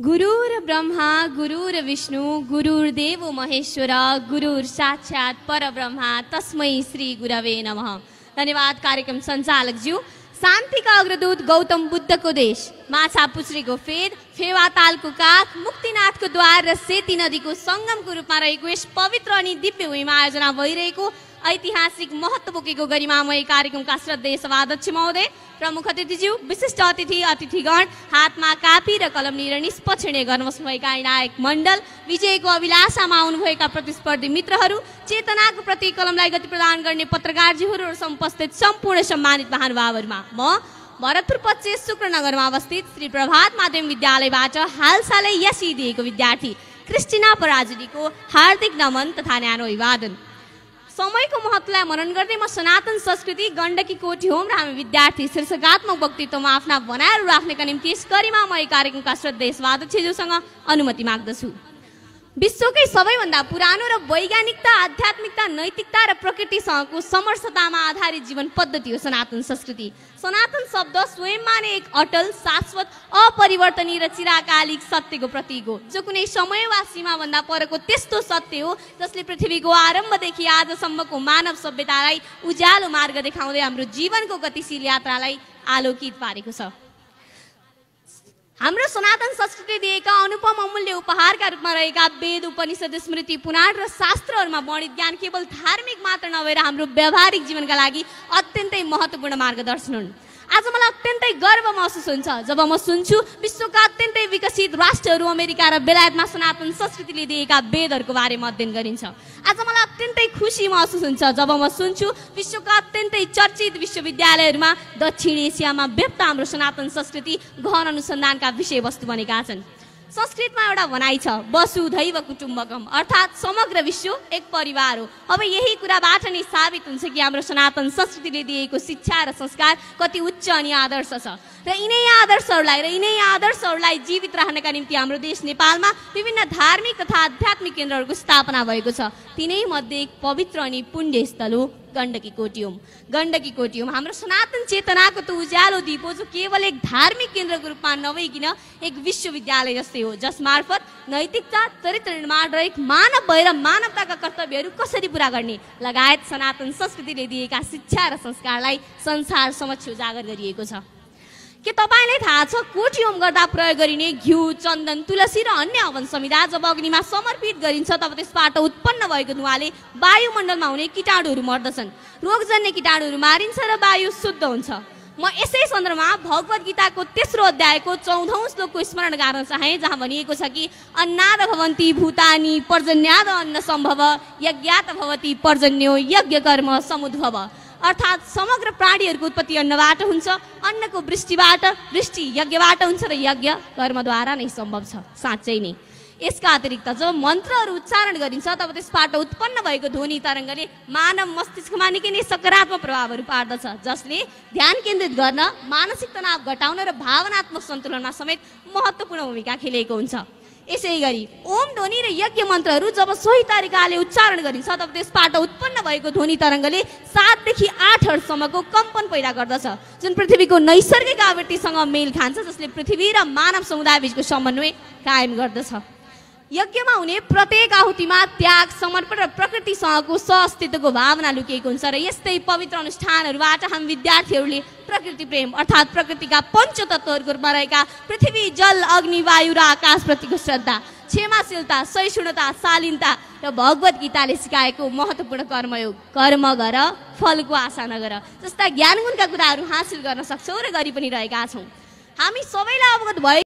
गुरुर ब्रह्मा गुरुर विष्णु गुरुर्देव महेश्वर गुरुर साक्षात परब्रह्मा तस्मै श्री गुरवे नमः। धन्यवाद कार्यक्रम सञ्चालक ज्यू। शान्तिका अग्रदूत गौतम बुद्धको देश, माछा पुछ्रेको फेद, फेवा तालको काख, मुक्तिनाथको द्वार र सेती नदीको सङ्गमको रूपमा रहेको यस पवित्र अनि दिव्य भूमिमा आयोजना भइरहेको ऐतिहासिक महत्त्व बोकेको गरिमामय कार्यक्रमका श्रद्धेय सभाध्यक्ष महोदय, प्रमुख अतिथिज्यू, विशिष्ट अतिथि अतिथिगण, हातमा कापी र कलम लिएर निष्पक्षिणीय गर्न बस्नुभएका नायक मण्डल, विजयको अभिलाषामा आउनुभएका प्रतिस्पर्धी मित्रहरू, चेतनाको प्रति कलमलाई गति प्रदान गर्ने पत्रकारज्यूहरू र उपस्थित सम्पूर्ण सम्मानित महानुभावहरूमा म भरतपुर 25 शुक्रनगरमा अवस्थित श्री प्रभात माध्यमिक विद्यालयबाट हालसालै यसी दिएको विद्यार्थी क्रिस्टिना पराजुलीको हार्दिक नमन तथा न्यानो अभिवादन। समयको महत्त्वलाई मनन गर्दै म सनातन संस्कृति गण्डकी कोठी होम र हामी विद्यार्थी शीर्षकात्मक वक्तित्वमा आफ्ना भनाइहरू राख्नका निम्ति यस गरिमामय कार्यक्रमका श्रद्धेय सभाध्यक्षज्यूसँग अनुमति माग्दछु। विश्वकै सबैभन्दा पुरानो र वैज्ञानिकता, आध्यात्मिकता, नैतिकता र प्रकृतिसँगको समरसतामा आधारित जीवन पद्धति हो सनातन संस्कृति। सनातन शब्द स्वयंमा नै एक अटल, शाश्वत, अपरिवर्तनीय र चिरकालिक सत्यको प्रतीक हो, जो कुनै समय वा सीमाभन्दा परको त्यस्तो सत्य हो जसले पृथ्वीको आरम्भदेखि आजसम्मको मानव सभ्यतालाई उज्यालो मार्ग देखाउँदै हाम्रो जीवनको गतिशील यात्रालाई आलोकित पारेको छ। हाम्रो सनातन संस्कृति दिएका अनुपम अमूल्य उपहारका रूपमा रहेका वेद, उपनिषद, स्मृति, पुराण र शास्त्रहरूमा वर्णित ज्ञान केवल धार्मिक मात्र नभएर हाम्रो व्यावहारिक जीवनका लागि अत्यन्तै महत्त्वपूर्ण मार्गदर्शन हुन्। आज मलाई अत्यन्तै गर्व महसुस हुन्छ जब म सुन्छु विश्वका अत्यन्तै विकसित राष्ट्रहरू अमेरिका र बेलायतमा सनातन संस्कृतिले दिएका वेदहरूको बारेमा अध्ययन गरिन्छ। आज मलाई अत्यन्तै खुसी महसुस हुन्छ जब म सुन्छु विश्वका अत्यन्तै चर्चित विश्वविद्यालयहरूमा दक्षिण एसियामा व्याप्त हाम्रो सनातन संस्कृति गहन अनुसन्धानका विषयवस्तु बनेका छन्। संस्कृतमा एउटा भनाइ छ, वसुधैव कुटुम्बकम, अर्थात् समग्र विश्व एक परिवार हो। अब यही कुराबाट नै साबित हुन्छ कि हाम्रो सनातन संस्कृतिले दिएको शिक्षा र संस्कार कति उच्च अनि आदर्श छ र यिनै आदर्शहरूलाई जीवित राख्नका निम्ति हाम्रो देश नेपालमा विभिन्न धार्मिक तथा आध्यात्मिक केन्द्रहरूको स्थापना भएको छ। तिनै मध्ये एक पवित्र अनि पुण्य स्थल हो गण्डकी कोठी होम। गण्डकी कोठी होम हाम्रो सनातन चेतनाको त उज्यालो दीप हो, जो केवल एक धार्मिक केन्द्रको रूपमा नभइकन एक विश्वविद्यालय जस्तै हो, जस मार्फत नैतिकता, चरित्र निर्माण र एक मानव भएर मानवताका कर्तव्यहरू कसरी पूरा गर्ने लगायत सनातन संस्कृतिले दिएका शिक्षा र संस्कारलाई संसार समक्ष उजागर गरिएको छ। के तपाईलाई थाहा छ कोठी होम गर्दा प्रयोग गरिने घिउ, चन्दन, तुलसी र अन्य हवन समिधा जब अग्निमा समर्पित गरिन्छ तब त्यसबाट उत्पन्न भएको धुवाले वायुमण्डलमा हुने कीटाणुहरू मर्दछन्, रोगजन्य कीटाणुहरू मारिन्छ र वायु शुद्ध हुन्छ। म यसै सन्दर्भमा भगवत गीताको तेस्रो अध्यायको 14औं श्लोकको स्मरण गर्न चाहे, जहाँ भनिएको छ कि अन्नाद भवन्ति भूतानि पर्जन्याद अन्न सम्भव यज्ञात भवति पर्जन्यो यज्ञ कर्म समुद्भव, अर्थात् समग्र प्राणीहरूको उत्पत्ति अन्नबाट हुन्छ, अन्नको वृष्टिबाट, वृष्टि यज्ञबाट हुन्छ र यज्ञ कर्मद्वारा नै सम्भव छ। साँच्चै नै यसका अतिरिक्त जब मन्त्रहरू उच्चारण गरिन्छ तब त्यसबाट उत्पन्न भएको ध्वनि तरङ्गले मानव मस्तिष्कमा निकै नै सकारात्मक प्रभावहरू पार्दछ, जसले ध्यान केन्द्रित गर्न, मानसिक तनाव घटाउन र भावनात्मक सन्तुलनमा समेत महत्त्वपूर्ण भूमिका खेलेको हुन्छ। यसै गरी ओम ध्वनि र यज्ञ मन्त्रहरू जब सही तरिकाले उच्चारण गरिन्छ तब त्यसबाट उत्पन्न भएको ध्वनि तरङ्गले 7 देखि 8 हर्जसम्मको कम्पन पैदा गर्दछ, जुन पृथ्वीको नैसर्गिक आवृत्तिसँग मेल खान्छ, जसले पृथ्वी र मानव समुदाय बीचको समन्वय कायम गर्दछ। यज्ञमा हुने प्रत्येक आहुतिमा त्याग, समर्पण र प्रकृतिसँगको सहअस्तित्वको भावना लुकिएको हुन्छ र यस्तै पवित्र अनुष्ठानहरूबाट हामी विद्यार्थीहरूले प्रकृति प्रेम अर्थात् प्रकृतिका पञ्चतत्त्वहरूको रूपमा रहेका पृथ्वी, जल, अग्नि, वायु र आकाशप्रतिको श्रद्धा, क्षमाशीलता, सहिष्णुता, शालीनता र भगवत गीताले सिकाएको महत्त्वपूर्ण कर्मयोग, कर्म गर फलको आशा नगर जस्ता ज्ञानगुणका कुराहरू हासिल गर्न सक्छौँ र गरि पनि रहेका छौँ। हामी सबैलाई अवगत भए